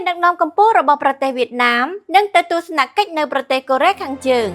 ដឹកនាំកម្ពុជារបស់ប្រទេសវៀតណាមនឹងទៅទស្សនកិច្ចនៅប្រទេសកូរ៉េខាងជើង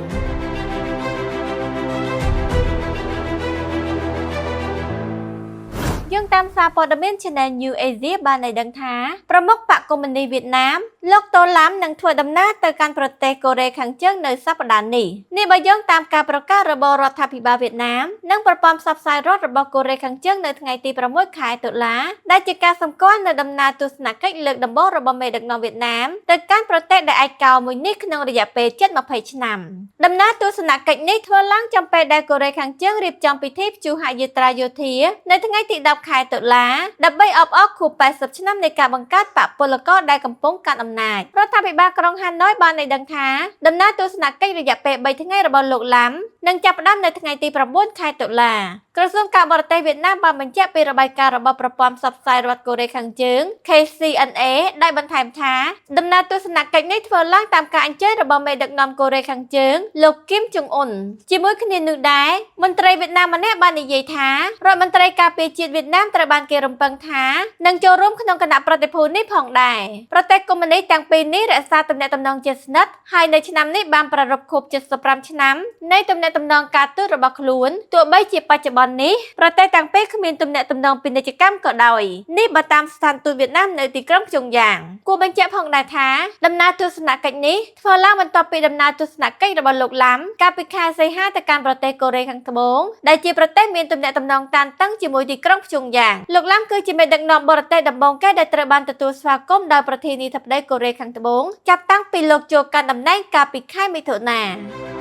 យើងតាមសារព័ត៌មាន Channel New Asia បានឲ្យដឹងថាប្រមុខបកកុម្មុយនីសវៀតណាមលោកតូឡាំនឹងធ្វើដំណើរទៅកាន់ប្រទេសកូរ៉េខាងជើងនៅសប្តាហ៍នេះបើយើងតាមការប្រកាសរបស់រដ្ឋាភិបាលវៀតណាមនិងប្រព័ន្ធផ្សព្វផ្សាយរដ្ឋរបស់កូរ៉េខាងជើងនៅថ្ងៃទី6 ខែតុលាដែលជាការសម្គាល់នៅដំណើរទស្សនកិច្ចលើកដំបូងរបស់មេដឹកនាំវៀតណាមទៅកាន់ប្រទេសដែលឯកោមួយនេះក្នុងរយៈពេលជិត20ឆ្នាំដំណើរទស្សនកិច្ចនេះធ្វើឡើងចំពេលដែលកូរ៉េខាងជើងរៀបចំពិធីព្យុហយាត្រាយោធានៅថ្ងៃទី10 ខែតុលាដើម្បីអបអរខួប80ឆ្នាំនៃការបង្កើតបកពលករដែលកំពុងកាន់អំណាចរដ្ឋាភិបាលក្រុងហាណូយបានឲ្យដឹងថាដំណើរទស្សនកិច្ចរយៈពេល3ថ្ងៃរបស់លោកឡាំនឹងចាប់ផ្ដើមនៅថ្ងៃទី9 ខែតុលាក្រសួងការបរទេសវៀតណាមបានបញ្ជាក់ពីរបាយការណ៍របស់ប្រព័ន្ធផ្សព្វផ្សាយរដ្ឋកូរ៉េខាងជើង KCNA ដែលបន្ថែមថាដំណើរទស្សនកិច្ចនេះធ្វើឡើងតាមការអញ្ជើញរបស់មេដឹកនាំកូរ៉េខាងជើងលោកគីមចុងអ៊ុនជាមួយគ្នានោះដែរមន្ត្រីវៀតណាមម្នាក់បាននិយាយថារដ្ឋមន្ត្រីការពារជាតិវៀតណាមត្រូវបានគេរំពឹងថានឹងចូលរួមក្នុងគណៈប្រតិភូនេះផងដែរប្រទេសកុម្មុយនីសទាំងពីរនេះរក្សាទំនាក់ទំនងជិតស្និទ្ធហើយនៅឆ្នាំនេះបានប្រារព្ធខួប75ឆ្នាំនៃទំនាក់ទំនងការទូតរបស់ខ្លួនទោះបីជាបច្ចុប្បន្ននេះប្រទេសទាំងពីរគ្មានទំនាក់ទំនងពាណិជ្ជកម្មក៏ដោយនេះបើតាមស្ថានទូតវៀតណាមនៅទីក្រុងព្យុងយ៉ាងគួរបញ្ជាក់ផងដែរថាដំណើរទស្សនកិច្ចនេះធ្វើឡើងបន្ទាប់ពីដំណើរទស្សនកិច្ចរបស់លោកឡាំកាលពីខែសីហាទៅកាន់ប្រទេសកូរ៉េខាងត្បូងដែលជាប្រទេសមានទំនាក់ទំនងតានតឹងជាមួយទីក្រុងព្យុងយ៉ាងលោកឡាំគឺជាមេដឹកនាំបរទេសដំបូងគេដែលត្រូវបានទទួលស្វាគមន៍ដោយប្រធានាធិបតីកូរ៉េខាងត្បូងចាប់តាំងពីលោកចូលកាន់តំណែងកាលពីខែមិថុនា